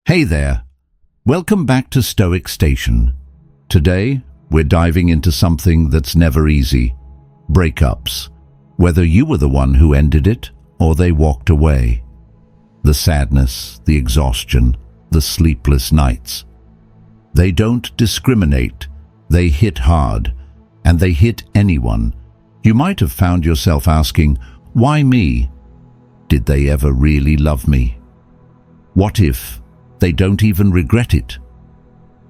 Hey there, welcome back to Stoic Station. Today, we're diving into something that's never easy. Breakups. Whether you were the one who ended it or they walked away. The sadness, the exhaustion, the sleepless nights. They don't discriminate. They hit hard, and they hit anyone. You might have found yourself asking, why me? Did they ever really love me? What if they don't even regret it?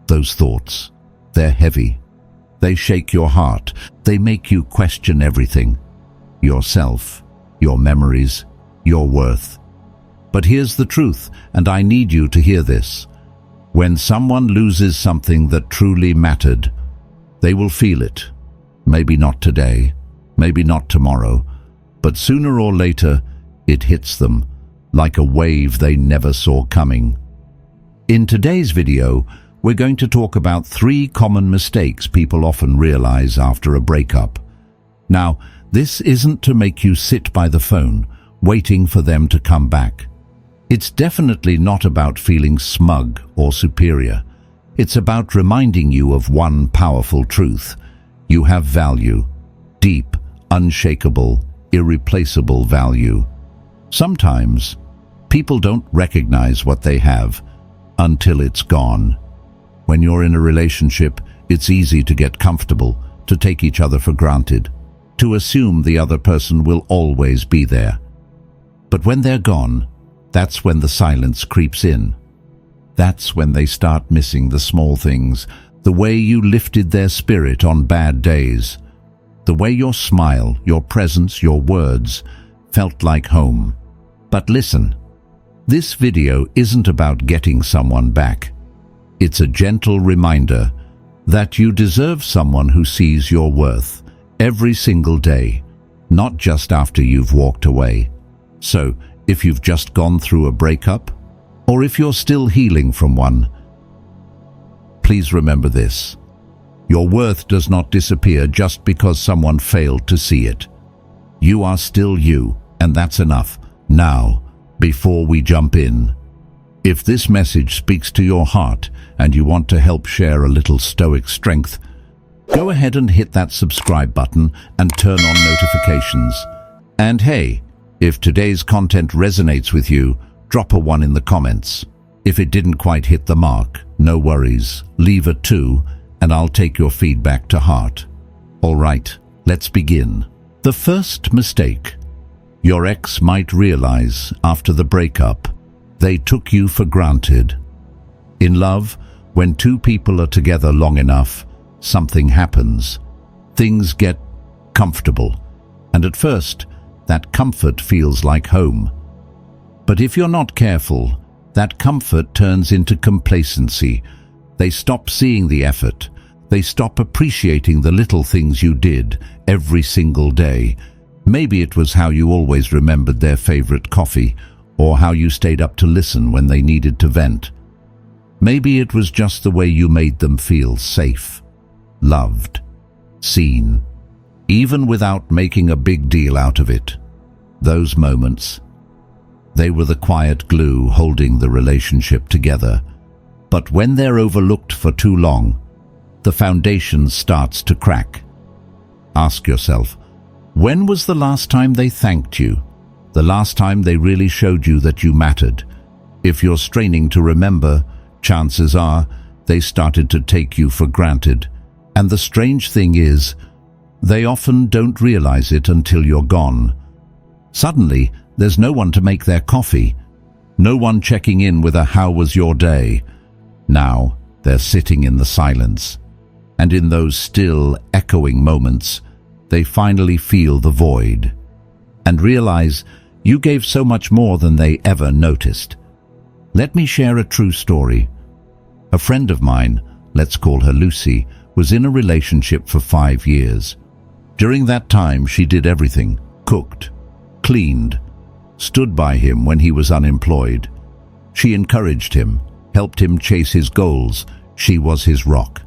Those thoughts, they're heavy. They shake your heart. They make you question everything. Yourself, your memories, your worth. But here's the truth, and I need you to hear this. When someone loses something that truly mattered, they will feel it. Maybe not today, maybe not tomorrow, but sooner or later, it hits them like a wave they never saw coming. In today's video, we're going to talk about 3 common mistakes people often realize after a breakup. Now, this isn't to make you sit by the phone, waiting for them to come back. It's definitely not about feeling smug or superior. It's about reminding you of one powerful truth. You have value. Deep, unshakable, irreplaceable value. Sometimes, people don't recognize what they have until it's gone. When you're in a relationship, it's easy to get comfortable, to take each other for granted, to assume the other person will always be there. But when they're gone, that's when the silence creeps in. That's when they start missing the small things, the way you lifted their spirit on bad days, the way your smile, your presence, your words felt like home. But listen, this video isn't about getting someone back. It's a gentle reminder that you deserve someone who sees your worth every single day, not just after you've walked away. So, if you've just gone through a breakup, or if you're still healing from one, please remember this. Your worth does not disappear just because someone failed to see it. You are still you, and that's enough. Now, before we jump in, if this message speaks to your heart and you want to help share a little Stoic strength, go ahead and hit that subscribe button and turn on notifications. And hey, if today's content resonates with you, drop a 1 in the comments. If it didn't quite hit the mark, no worries, leave a 2 and I'll take your feedback to heart. All right, let's begin. The first mistake. Your ex might realize after the breakup, they took you for granted. In love, when 2 people are together long enough, something happens. Things get comfortable, and at first, that comfort feels like home. But if you're not careful, that comfort turns into complacency. They stop seeing the effort. They stop appreciating the little things you did every single day. Maybe it was how you always remembered their favorite coffee, or how you stayed up to listen when they needed to vent. Maybe it was just the way you made them feel safe, loved, seen, even without making a big deal out of it. Those moments, they were the quiet glue holding the relationship together. But when they're overlooked for too long, the foundation starts to crack. Ask yourself, when was the last time they thanked you? The last time they really showed you that you mattered? If you're straining to remember, chances are they started to take you for granted. And the strange thing is, they often don't realize it until you're gone. Suddenly, there's no one to make their coffee, no one checking in with a "how was your day?" Now, they're sitting in the silence. And in those still, echoing moments, they finally feel the void and realize you gave so much more than they ever noticed. Let me share a true story. A friend of mine, let's call her Lucy, was in a relationship for 5 years. During that time, she did everything: cooked, cleaned, stood by him when he was unemployed. She encouraged him, helped him chase his goals. She was his rock.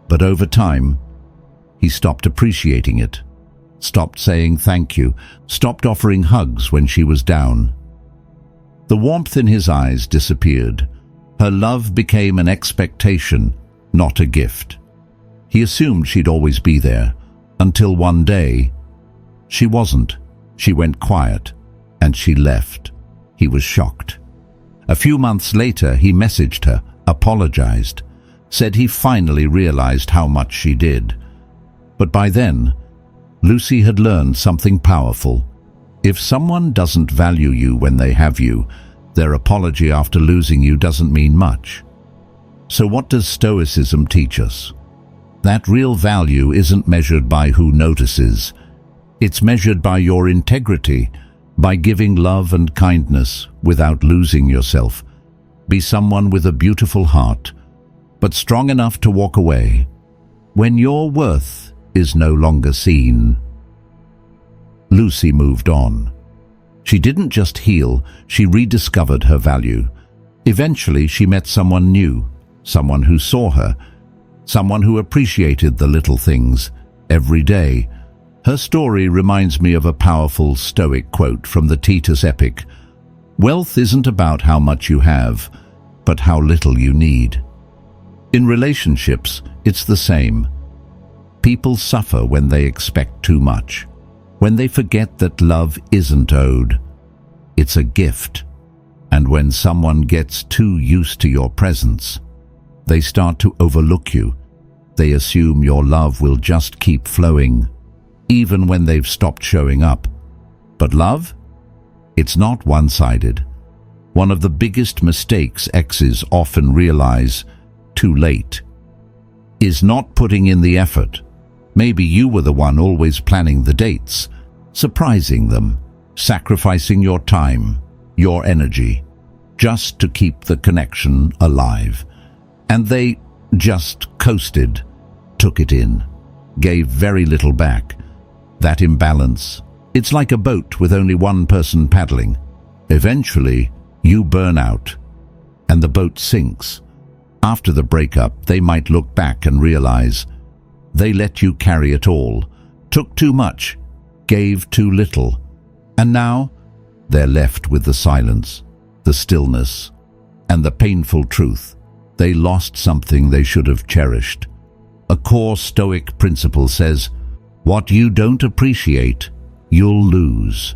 But over time, he stopped appreciating it, stopped saying thank you, stopped offering hugs when she was down. The warmth in his eyes disappeared. Her love became an expectation, not a gift. He assumed she'd always be there, until one day, she wasn't. She went quiet, and she left. He was shocked. A few months later, he messaged her, apologized, said he finally realized how much she did. But by then, Lucy had learned something powerful. If someone doesn't value you when they have you, their apology after losing you doesn't mean much. So what does Stoicism teach us? That real value isn't measured by who notices. It's measured by your integrity, by giving love and kindness without losing yourself. Be someone with a beautiful heart, but strong enough to walk away when your worth is no longer seen. Lucy moved on. She didn't just heal, she rediscovered her value. Eventually, she met someone new, someone who saw her, someone who appreciated the little things every day. Her story reminds me of a powerful Stoic quote from the Titus epic. Wealth isn't about how much you have, but how little you need. In relationships, it's the same. People suffer when they expect too much, when they forget that love isn't owed. It's a gift. And when someone gets too used to your presence, they start to overlook you. They assume your love will just keep flowing, even when they've stopped showing up. But love? It's not one-sided. One of the biggest mistakes exes often realize, too late, is not putting in the effort. Maybe you were the one always planning the dates, surprising them, sacrificing your time, your energy, just to keep the connection alive. And they just coasted, took it in, gave very little back. That imbalance, it's like a boat with only one person paddling. Eventually, you burn out, and the boat sinks. After the breakup, they might look back and realize they let you carry it all, took too much, gave too little, and now they're left with the silence, the stillness, and the painful truth. They lost something they should have cherished. A core Stoic principle says, what you don't appreciate, you'll lose.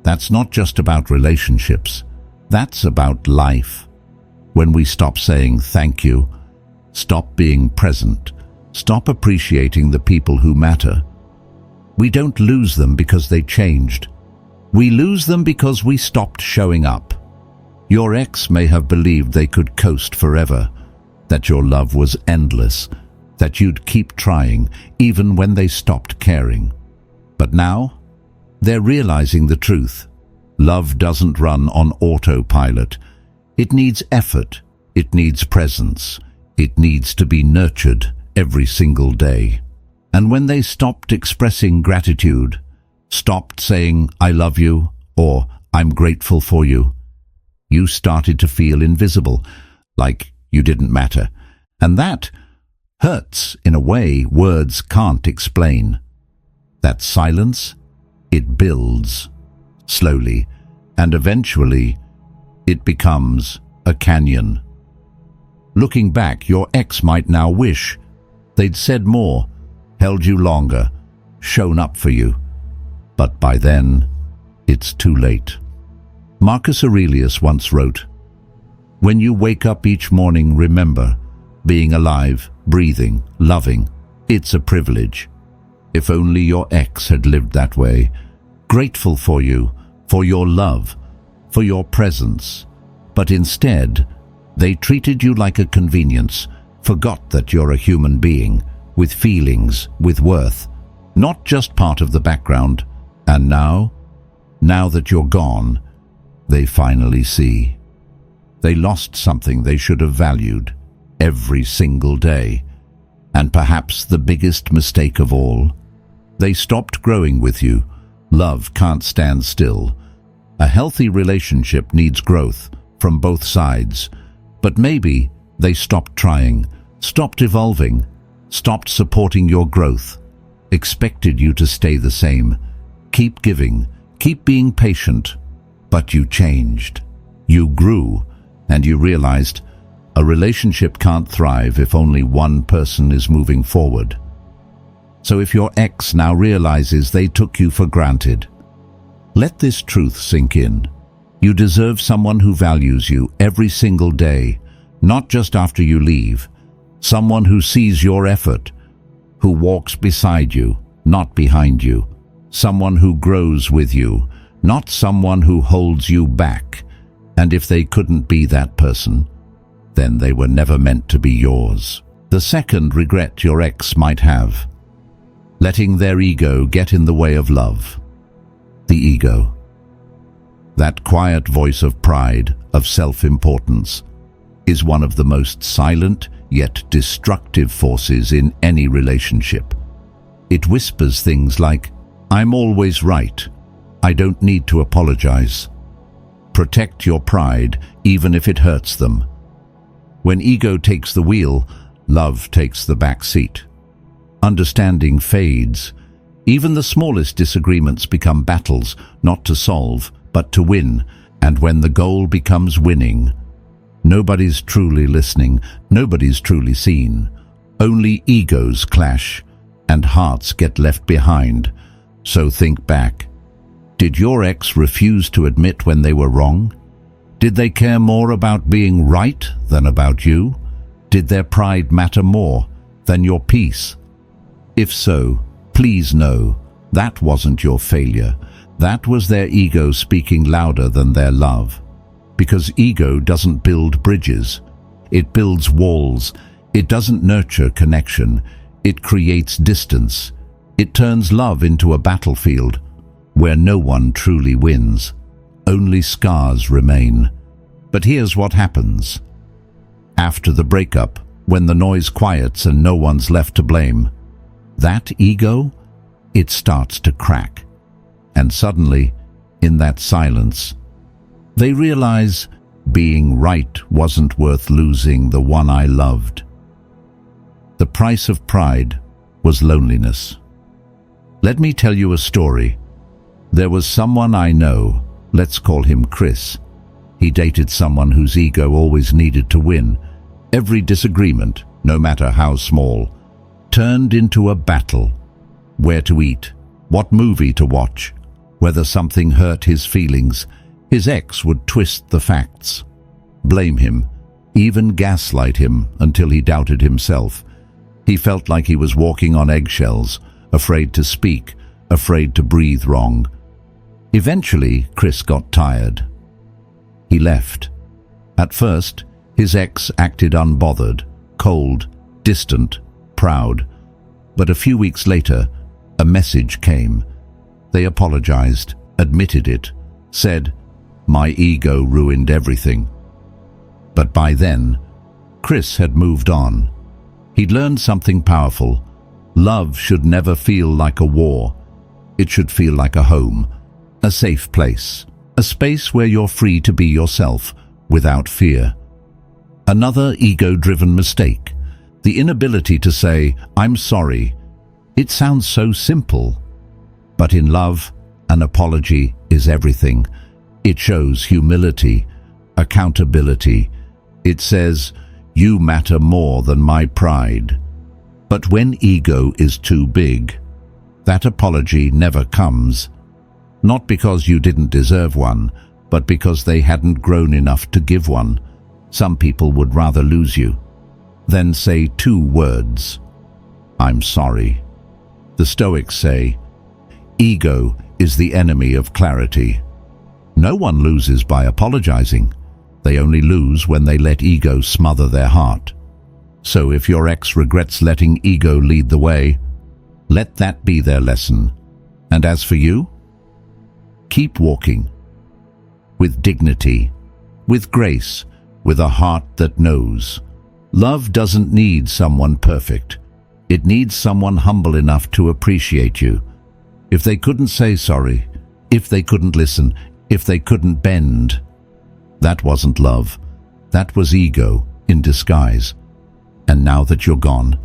That's not just about relationships. That's about life. When we stop saying thank you, stop being present, stop appreciating the people who matter, we don't lose them because they changed. We lose them because we stopped showing up. Your ex may have believed they could coast forever, that your love was endless, that you'd keep trying even when they stopped caring. But now, they're realizing the truth. Love doesn't run on autopilot. It needs effort. It needs presence. It needs to be nurtured every single day. And when they stopped expressing gratitude, stopped saying, I love you, or I'm grateful for you, you started to feel invisible, like you didn't matter. And that hurts in a way words can't explain. That silence, it builds, slowly, and eventually it becomes a canyon. Looking back, your ex might now wish they'd said more, held you longer, shown up for you. But by then, it's too late. Marcus Aurelius once wrote, when you wake up each morning, remember, being alive, breathing, loving, it's a privilege. If only your ex had lived that way, grateful for you, for your love, for your presence. But instead, they treated you like a convenience, forgot that you're a human being, with feelings, with worth, not just part of the background. And now that you're gone, they finally see. They lost something they should have valued every single day. And perhaps the biggest mistake of all, they stopped growing with you. Love can't stand still. A healthy relationship needs growth from both sides. But maybe they stopped trying, stopped evolving, stopped supporting your growth, expected you to stay the same. Keep giving, keep being patient. But you changed. You grew, and you realized A relationship can't thrive if only one person is moving forward. So if your ex now realizes they took you for granted, let this truth sink in. You deserve someone who values you every single day, not just after you leave. Someone who sees your effort, who walks beside you, not behind you. Someone who grows with you, not someone who holds you back. And if they couldn't be that person, then they were never meant to be yours. The second regret your ex might have: letting their ego get in the way of love. The ego. That quiet voice of pride, of self-importance, is one of the most silent yet destructive forces in any relationship. It whispers things like, "I'm always right. I don't need to apologize." Protect your pride, even if it hurts them. When ego takes the wheel, love takes the back seat. Understanding fades. Even the smallest disagreements become battles, not to solve, but to win. And when the goal becomes winning, nobody's truly listening, nobody's truly seen. Only egos clash, and hearts get left behind. So think back. Did your ex refuse to admit when they were wrong? Did they care more about being right than about you? Did their pride matter more than your peace? If so, please know that wasn't your failure. That was their ego speaking louder than their love. Because ego doesn't build bridges. It builds walls. It doesn't nurture connection. It creates distance. It turns love into a battlefield where no one truly wins. Only scars remain. But here's what happens. After the breakup, when the noise quiets and no one's left to blame, that ego, it starts to crack. And suddenly, in that silence, they realize being right wasn't worth losing the one I loved. The price of pride was loneliness. Let me tell you a story. There was someone I know, let's call him Chris. He dated someone whose ego always needed to win. Every disagreement, no matter how small, turned into a battle. Where to eat, what movie to watch, whether something hurt his feelings. His ex would twist the facts, blame him, even gaslight him until he doubted himself. He felt like he was walking on eggshells, afraid to speak, afraid to breathe wrong. Eventually, Chris got tired. He left. At first, his ex acted unbothered, cold, distant, proud. But a few weeks later, a message came. They apologized, admitted it, said, "My ego ruined everything." But by then, Chris had moved on. He'd learned something powerful. Love should never feel like a war. It should feel like a home, a safe place, a space where you're free to be yourself without fear. Another ego-driven mistake, the inability to say, "I'm sorry." It sounds so simple, but in love, an apology is everything. It shows humility, accountability. It says, "You matter more than my pride." But when ego is too big, that apology never comes. Not because you didn't deserve one, but because they hadn't grown enough to give one. Some people would rather lose you than say two words, "I'm sorry." The Stoics say, ego is the enemy of clarity. No one loses by apologizing. They only lose when they let ego smother their heart. So if your ex regrets letting ego lead the way, let that be their lesson. And as for you, keep walking with dignity, with grace, with a heart that knows. Love doesn't need someone perfect. It needs someone humble enough to appreciate you. If they couldn't say sorry, if they couldn't listen, if they couldn't bend, that wasn't love. That was ego in disguise. And now that you're gone,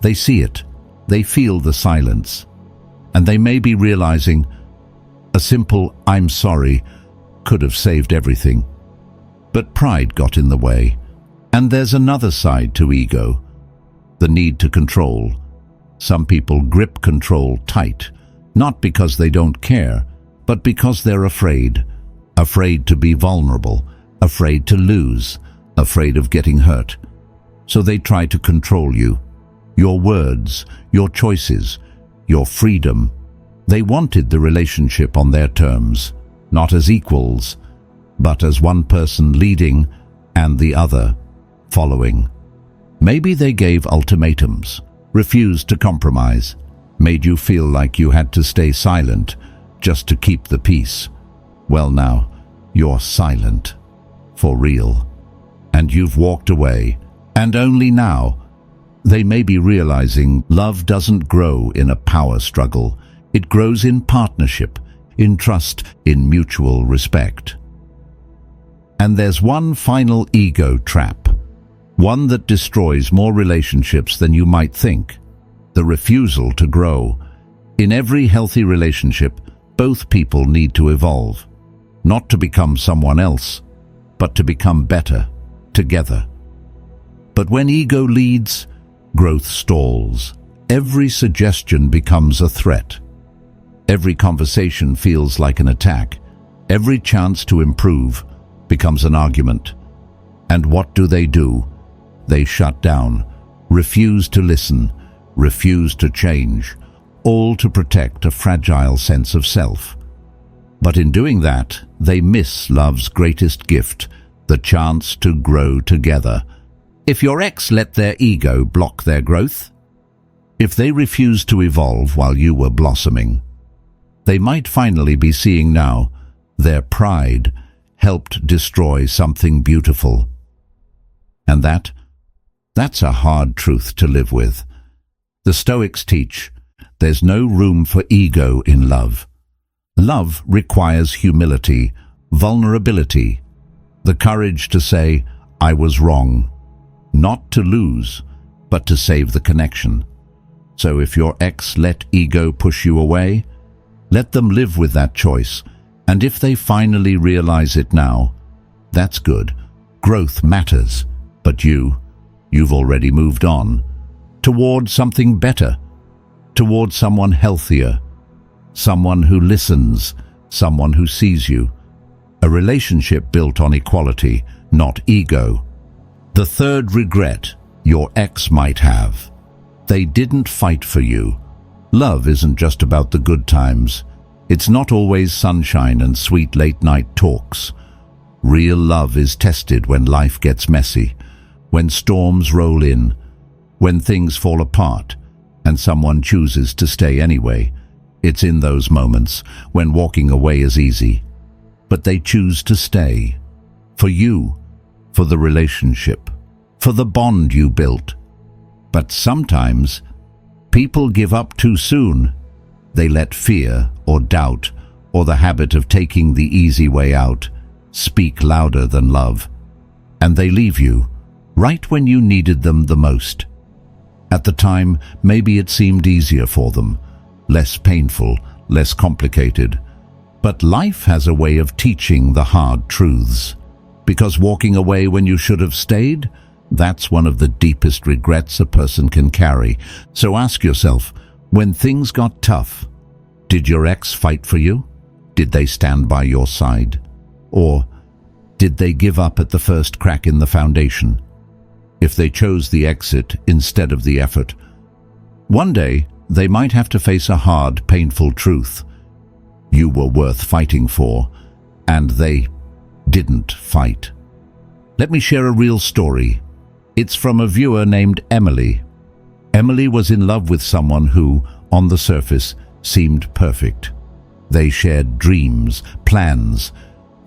they see it. They feel the silence. And they may be realizing a simple "I'm sorry" could have saved everything. But pride got in the way. And there's another side to ego, the need to control. Some people grip control tight, not because they don't care, but because they're afraid. Afraid to be vulnerable, afraid to lose, afraid of getting hurt. So they try to control you, your words, your choices, your freedom. They wanted the relationship on their terms, not as equals, but as one person leading and the other following. Maybe they gave ultimatums, refused to compromise, made you feel like you had to stay silent just to keep the peace. Well now, you're silent, for real, and you've walked away, and only now. They may be realizing love doesn't grow in a power struggle. It grows in partnership, in trust, in mutual respect. And there's one final ego trap, one that destroys more relationships than you might think: the refusal to grow. In every healthy relationship, both people need to evolve, not to become someone else, but to become better together. But when ego leads, growth stalls. Every suggestion becomes a threat. Every conversation feels like an attack. Every chance to improve becomes an argument. And what do? They shut down, refuse to listen, refuse to change, all to protect a fragile sense of self. But in doing that, they miss love's greatest gift, the chance to grow together. If your ex let their ego block their growth, if they refused to evolve while you were blossoming, they might finally be seeing now their pride helped destroy something beautiful. And that's a hard truth to live with. The Stoics teach there's no room for ego in love. Love requires humility, vulnerability, the courage to say, I was wrong, not to lose, but to save the connection. So if your ex let ego push you away, let them live with that choice. And if they finally realize it now, that's good. Growth matters. But you've already moved on toward something better, toward someone healthier, someone who listens, someone who sees you. A relationship built on equality, not ego. The third regret your ex might have: they didn't fight for you. Love isn't just about the good times. It's not always sunshine and sweet late-night talks. Real love is tested when life gets messy, when storms roll in, when things fall apart, and someone chooses to stay anyway. It's in those moments when walking away is easy, but they choose to stay. For you, for the relationship, for the bond you built. But sometimes, people give up too soon. They let fear or doubt or the habit of taking the easy way out speak louder than love, and they leave you right when you needed them the most. At the time, maybe it seemed easier for them, less painful, less complicated. But life has a way of teaching the hard truths. Because walking away when you should have stayed, that's one of the deepest regrets a person can carry. So ask yourself, when things got tough, did your ex fight for you? Did they stand by your side? Or did they give up at the first crack in the foundation? If they chose the exit instead of the effort, one day they might have to face a hard, painful truth. You were worth fighting for, and they didn't fight. Let me share a real story. It's from a viewer named Emily. Emily was in love with someone who, on the surface, seemed perfect. They shared dreams, plans.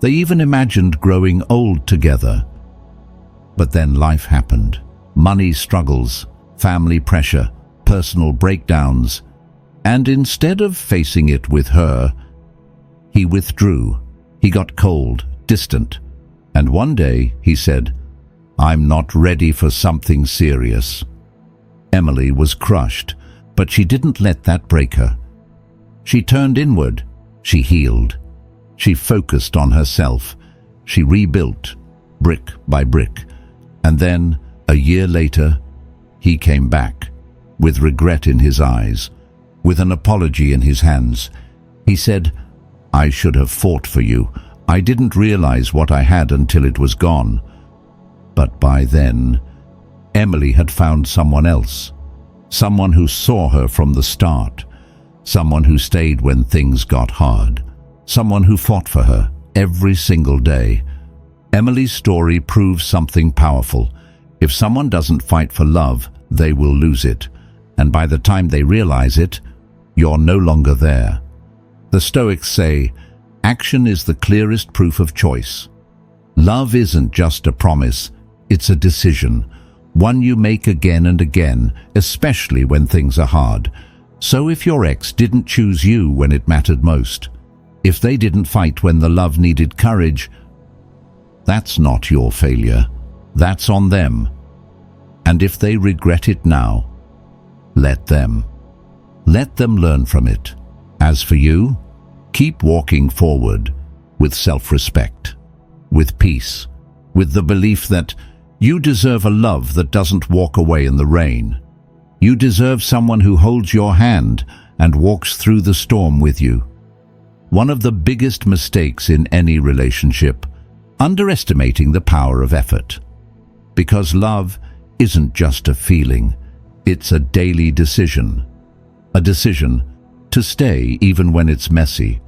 They even imagined growing old together. But then life happened. Money struggles, family pressure, personal breakdowns. And instead of facing it with her, he withdrew. He got cold, distant. And one day he said, "I'm not ready for something serious." Emily was crushed, but she didn't let that break her. She turned inward. She healed. She focused on herself. She rebuilt, brick by brick. And then, a year later, he came back, with regret in his eyes, with an apology in his hands. He said, "I should have fought for you. I didn't realize what I had until it was gone." But by then, Emily had found someone else, someone who saw her from the start, someone who stayed when things got hard, someone who fought for her every single day. Emily's story proves something powerful. If someone doesn't fight for love, they will lose it. And by the time they realize it, you're no longer there. The Stoics say, action is the clearest proof of choice. Love isn't just a promise, it's a decision, one you make again and again, especially when things are hard. So if your ex didn't choose you when it mattered most, if they didn't fight when the love needed courage, that's not your failure. That's on them. And if they regret it now, let them. Let them learn from it. As for you, keep walking forward with self-respect, with peace, with the belief that you deserve a love that doesn't walk away in the rain. You deserve someone who holds your hand and walks through the storm with you. One of the biggest mistakes in any relationship, underestimating the power of effort. Because love isn't just a feeling, it's a daily decision. A decision to stay even when it's messy,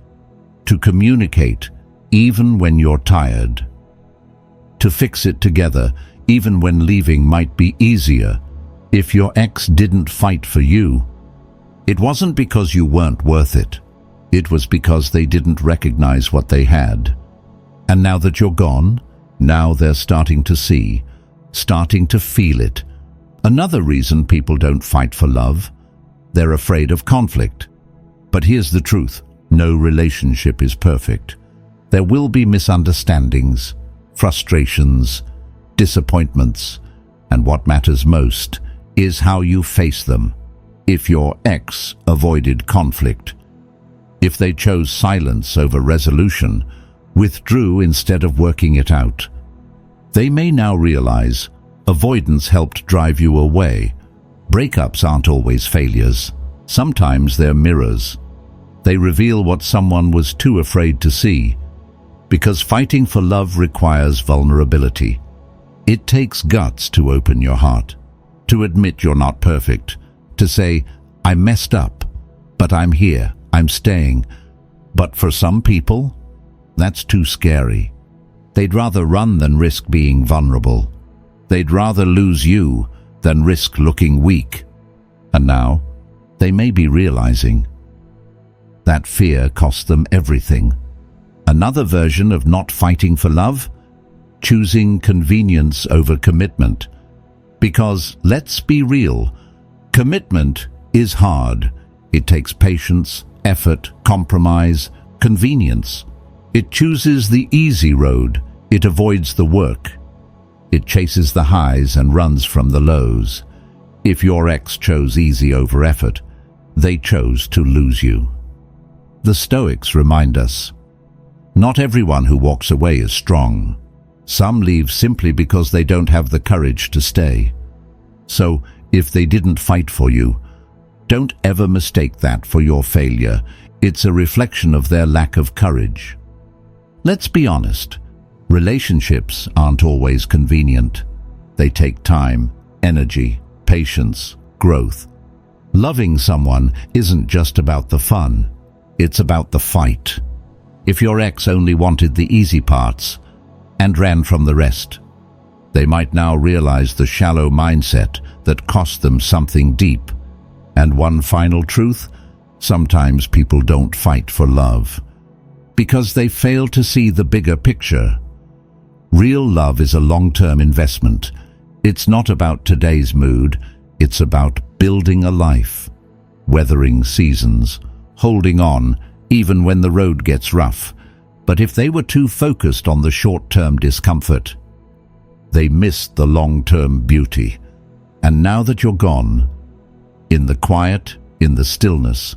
to communicate even when you're tired, to fix it together even when leaving might be easier. If your ex didn't fight for you, it wasn't because you weren't worth it. It was because they didn't recognize what they had. And now that you're gone, now they're starting to see, starting to feel it. Another reason people don't fight for love, they're afraid of conflict. But here's the truth, no relationship is perfect. There will be misunderstandings, frustrations, disappointments, and what matters most is how you face them. If your ex avoided conflict, if they chose silence over resolution, withdrew instead of working it out, they may now realize avoidance helped drive you away. Breakups aren't always failures. Sometimes they're mirrors. They reveal what someone was too afraid to see. Because fighting for love requires vulnerability. It takes guts to open your heart, to admit you're not perfect, to say, I messed up, but I'm here, I'm staying. But for some people, that's too scary. They'd rather run than risk being vulnerable. They'd rather lose you than risk looking weak. And now, they may be realizing that fear cost them everything. Another version of not fighting for love? Choosing convenience over commitment. Because, let's be real, commitment is hard. It takes patience, effort, compromise, convenience. It chooses the easy road. It avoids the work. It chases the highs and runs from the lows. If your ex chose easy over effort, they chose to lose you. The Stoics remind us, not everyone who walks away is strong. Some leave simply because they don't have the courage to stay. So, if they didn't fight for you, don't ever mistake that for your failure. It's a reflection of their lack of courage. Let's be honest, relationships aren't always convenient. They take time, energy, patience, growth. Loving someone isn't just about the fun, it's about the fight. If your ex only wanted the easy parts and ran from the rest, they might now realize the shallow mindset that cost them something deep. And one final truth, sometimes people don't fight for love because they fail to see the bigger picture. Real love is a long-term investment. It's not about today's mood, it's about building a life, weathering seasons, holding on even when the road gets rough. But if they were too focused on the short-term discomfort, they missed the long-term beauty. And now that you're gone, in the quiet, in the stillness,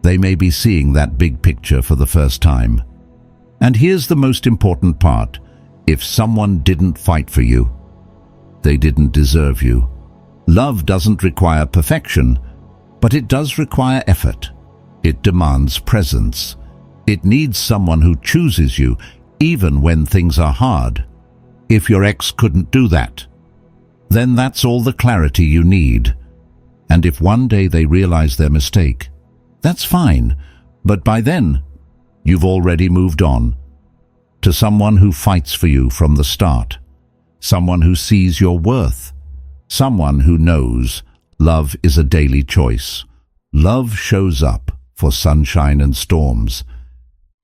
they may be seeing that big picture for the first time. And here's the most important part. If someone didn't fight for you, they didn't deserve you. Love doesn't require perfection, but it does require effort. It demands presence. It needs someone who chooses you, even when things are hard. If your ex couldn't do that, then that's all the clarity you need. And if one day they realize their mistake, that's fine, but by then, you've already moved on to someone who fights for you from the start, someone who sees your worth, someone who knows love is a daily choice. Love shows up for sunshine and storms.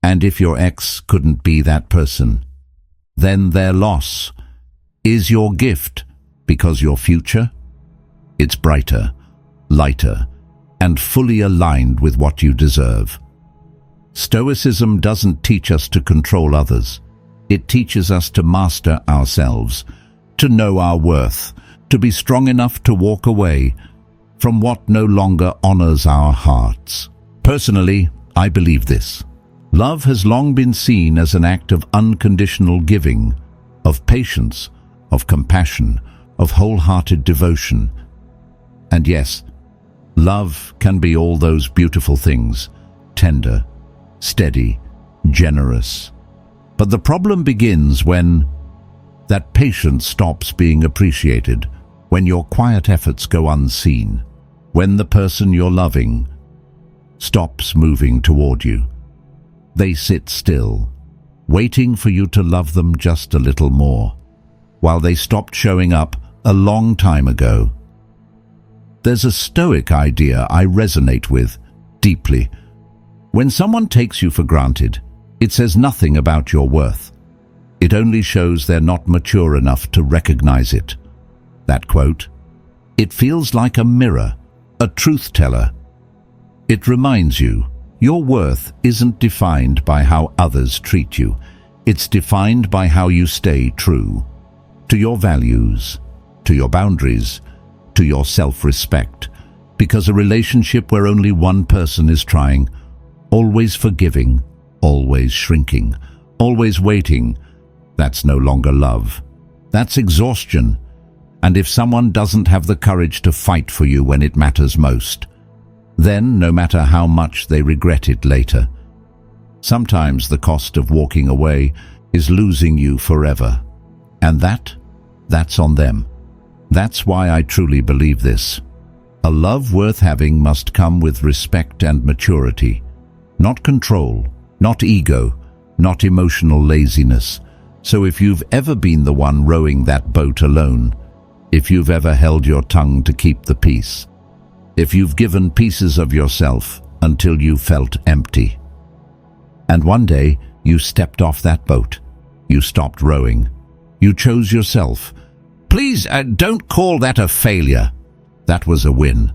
And if your ex couldn't be that person, then their loss is your gift, because your future, it's brighter, lighter, and fully aligned with what you deserve. Stoicism doesn't teach us to control others. It teaches us to master ourselves, to know our worth, to be strong enough to walk away from what no longer honors our hearts. Personally, I believe this. Love has long been seen as an act of unconditional giving, of patience, of compassion, of wholehearted devotion. And yes, love can be all those beautiful things, tender, steady, generous. But the problem begins when that patience stops being appreciated, when your quiet efforts go unseen, when the person you're loving stops moving toward you. They sit still, waiting for you to love them just a little more, while they stopped showing up a long time ago. There's a Stoic idea I resonate with deeply. When someone takes you for granted, it says nothing about your worth. It only shows they're not mature enough to recognize it. That quote, it feels like a mirror, a truth teller. It reminds you, your worth isn't defined by how others treat you. It's defined by how you stay true to your values, to your boundaries, to your self-respect. Because a relationship where only one person is trying, always forgiving, always shrinking, always waiting, that's no longer love. That's exhaustion. And if someone doesn't have the courage to fight for you when it matters most, then no matter how much they regret it later, sometimes the cost of walking away is losing you forever. And that's on them. That's why I truly believe this. A love worth having must come with respect and maturity, not control, not ego, not emotional laziness. So if you've ever been the one rowing that boat alone, if you've ever held your tongue to keep the peace, if you've given pieces of yourself until you felt empty, and one day you stepped off that boat, you stopped rowing, you chose yourself, please don't call that a failure. That was a win.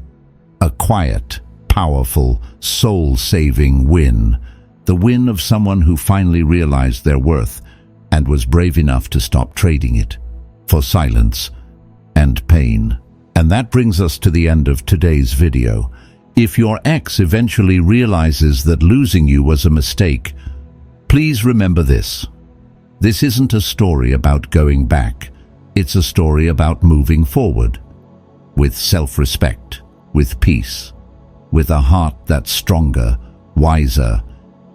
A quiet, powerful, soul-saving win. The win of someone who finally realized their worth and was brave enough to stop trading it for silence and pain. And that brings us to the end of today's video. If your ex eventually realizes that losing you was a mistake, please remember this. This isn't a story about going back. It's a story about moving forward, with self-respect, with peace, with a heart that's stronger, wiser,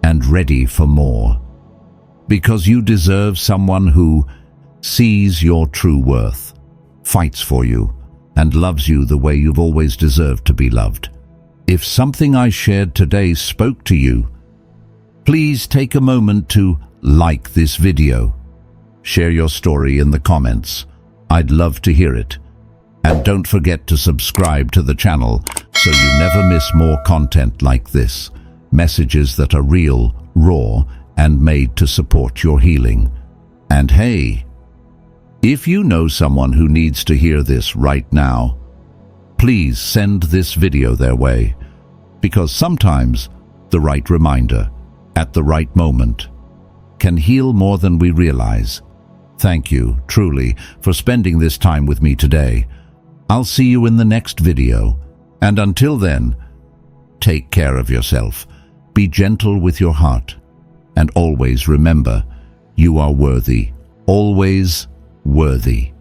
and ready for more. Because you deserve someone who sees your true worth, fights for you, and loves you the way you've always deserved to be loved. If something I shared today spoke to you, please take a moment to like this video. Share your story in the comments. I'd love to hear it. And don't forget to subscribe to the channel so you never miss more content like this. Messages that are real, raw, and made to support your healing. And hey, if you know someone who needs to hear this right now, please send this video their way, because sometimes the right reminder at the right moment can heal more than we realize. Thank you, truly, for spending this time with me today. I'll see you in the next video, and until then, take care of yourself, be gentle with your heart, and always remember, you are worthy, always worthy.